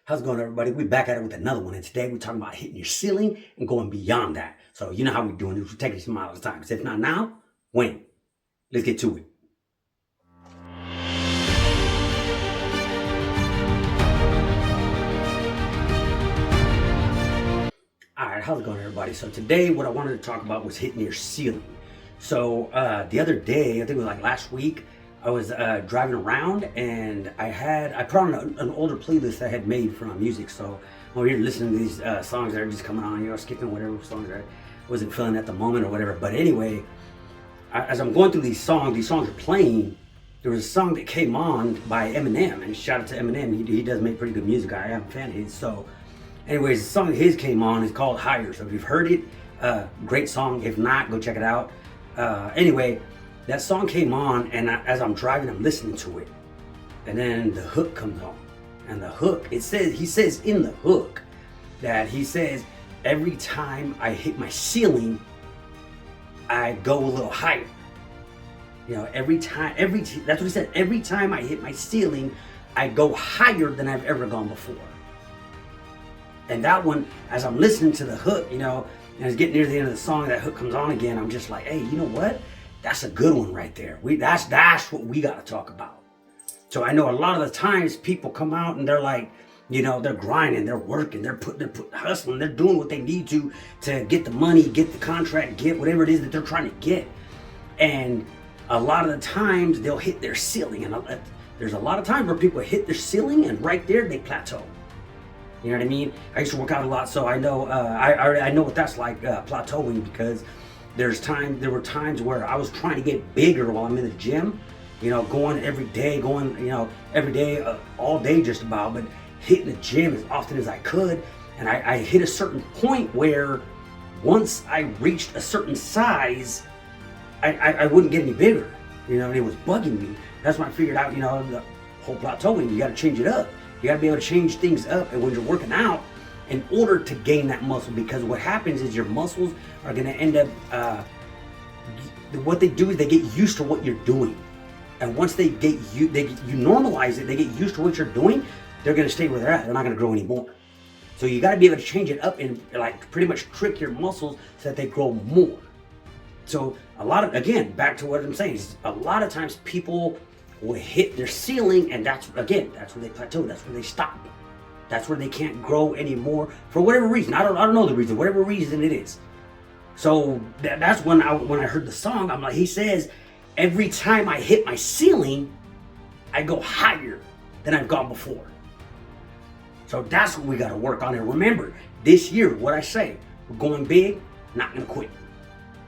How's it going, everybody? We're back at it with another one, and today we're talking about hitting your ceiling and going beyond that. So you know how we're doing this. We're taking some miles at a time. Because if not now, when? Let's get to it. All right, how's it going, everybody? So today what I wanted to talk about was hitting your ceiling. So the other day, I think it was like last week, I was driving around and I put on an older playlist I had made for my music. So when you're listening to these songs that are just coming on, skipping whatever songs I wasn't feeling at the moment or whatever. But anyway, as I'm going through these songs are playing. There was a song that came on by Eminem, and shout out to Eminem. He does make pretty good music. I am a fan of his. So anyways, the song of his came on. It's called Higher. So if you've heard it, great song. If not, go check it out. Anyway, that song came on, and as I'm driving, I'm listening to it. And then the hook comes on. And the hook, he says in the hook that he says, every time I hit my ceiling, I go a little higher. You know, that's what he said. Every time I hit my ceiling, I go higher than I've ever gone before. And that one, as I'm listening to the hook, and it's getting near the end of the song, that hook comes on again. I'm just like, hey, you know what? That's a good one right there. That's what we got to talk about. So I know a lot of the times people come out and they're like, they're grinding, they're working, they're hustling, they're doing what they need to get the money, get the contract, get whatever it is that they're trying to get. And a lot of the times they'll hit their ceiling. And there's a lot of times where people hit their ceiling and right there they plateau. You know what I mean? I used to work out a lot, so I know I know what that's like, plateauing, because there were times where I was trying to get bigger while I'm in the gym, going every day, all day just about, but hitting the gym as often as I could. And I hit a certain point where once I reached a certain size, I wouldn't get any bigger, and it was bugging me. That's when I figured out, the whole plateauing, you got to change it up. You got to be able to change things up. And when you're working out, in order to gain that muscle, because what happens is your muscles are going to end up, what they do is they get used to what you're doing. And once you normalize it, they get used to what you're doing, they're going to stay where they're at. They're not going to grow anymore. So you got to be able to change it up and like pretty much trick your muscles so that they grow more. So back to what I'm saying, is a lot of times people will hit their ceiling, and that's where they plateau. That's where they stop. That's where they can't grow anymore for whatever reason. I don't know the reason, whatever reason it is. So that's when I heard the song, I'm like, he says, every time I hit my ceiling, I go higher than I've gone before. So that's what we got to work on. And remember, this year, what I say, we're going big, not going to quit.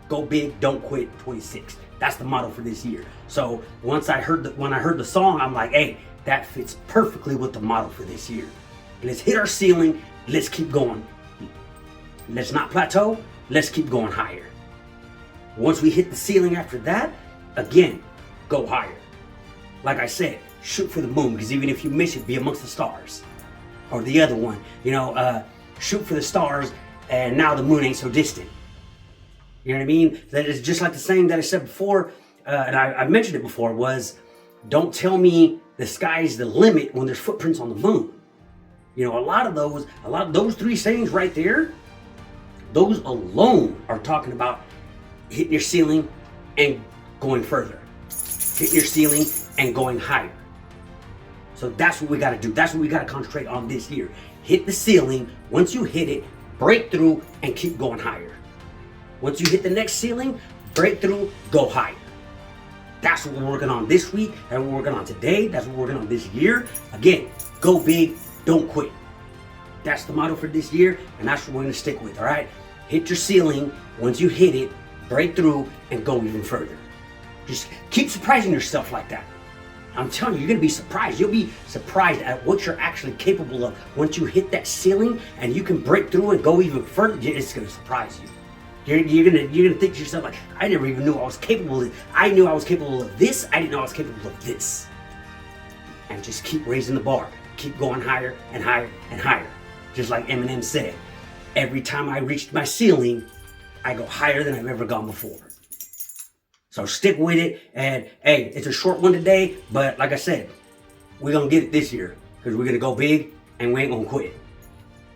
Go big, don't quit, 26. That's the motto for this year. So when I heard the song, I'm like, hey, that fits perfectly with the motto for this year. Let's hit our ceiling. Let's keep going. Let's not plateau. Let's keep going higher. Once we hit the ceiling after that, again, go higher. Like I said, shoot for the moon, because even if you miss it, be amongst the stars. Or the other one, shoot for the stars, and now the moon ain't so distant. You know what I mean? That is just like the saying that I said before, and I mentioned it before, was, don't tell me the sky's the limit when there's footprints on the moon. A lot of those three sayings right there, those alone are talking about hitting your ceiling and going further. Hitting your ceiling and going higher. So that's what we got to do. That's what we got to concentrate on this year. Hit the ceiling. Once you hit it, break through and keep going higher. Once you hit the next ceiling, break through, go higher. That's what we're working on this week. That's what we're working on today. That's what we're working on this year. Again, go big, don't quit. That's the motto for this year, and that's what we're going to stick with, all right? Hit your ceiling. Once you hit it, break through and go even further. Just keep surprising yourself like that. I'm telling you, you're going to be surprised. You'll be surprised at what you're actually capable of. Once you hit that ceiling and you can break through and go even further, it's going to surprise you. You're gonna think to yourself, like, I never even knew I was capable of this. I knew I was capable of this. I didn't know I was capable of this. And just keep raising the bar. Keep going higher and higher and higher. Just like Eminem said, every time I reached my ceiling, I go higher than I've ever gone before. So stick with it. And hey, it's a short one today, but like I said, we're gonna get it this year because we're gonna go big and we ain't gonna quit.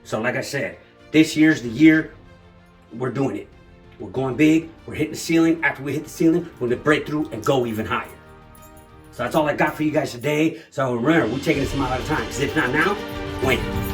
So like I said, this year's the year we're doing it. We're going big, we're hitting the ceiling. After we hit the ceiling, we're gonna break through and go even higher. So that's all I got for you guys today. So remember, we're taking this amount at a time, because if not now, when?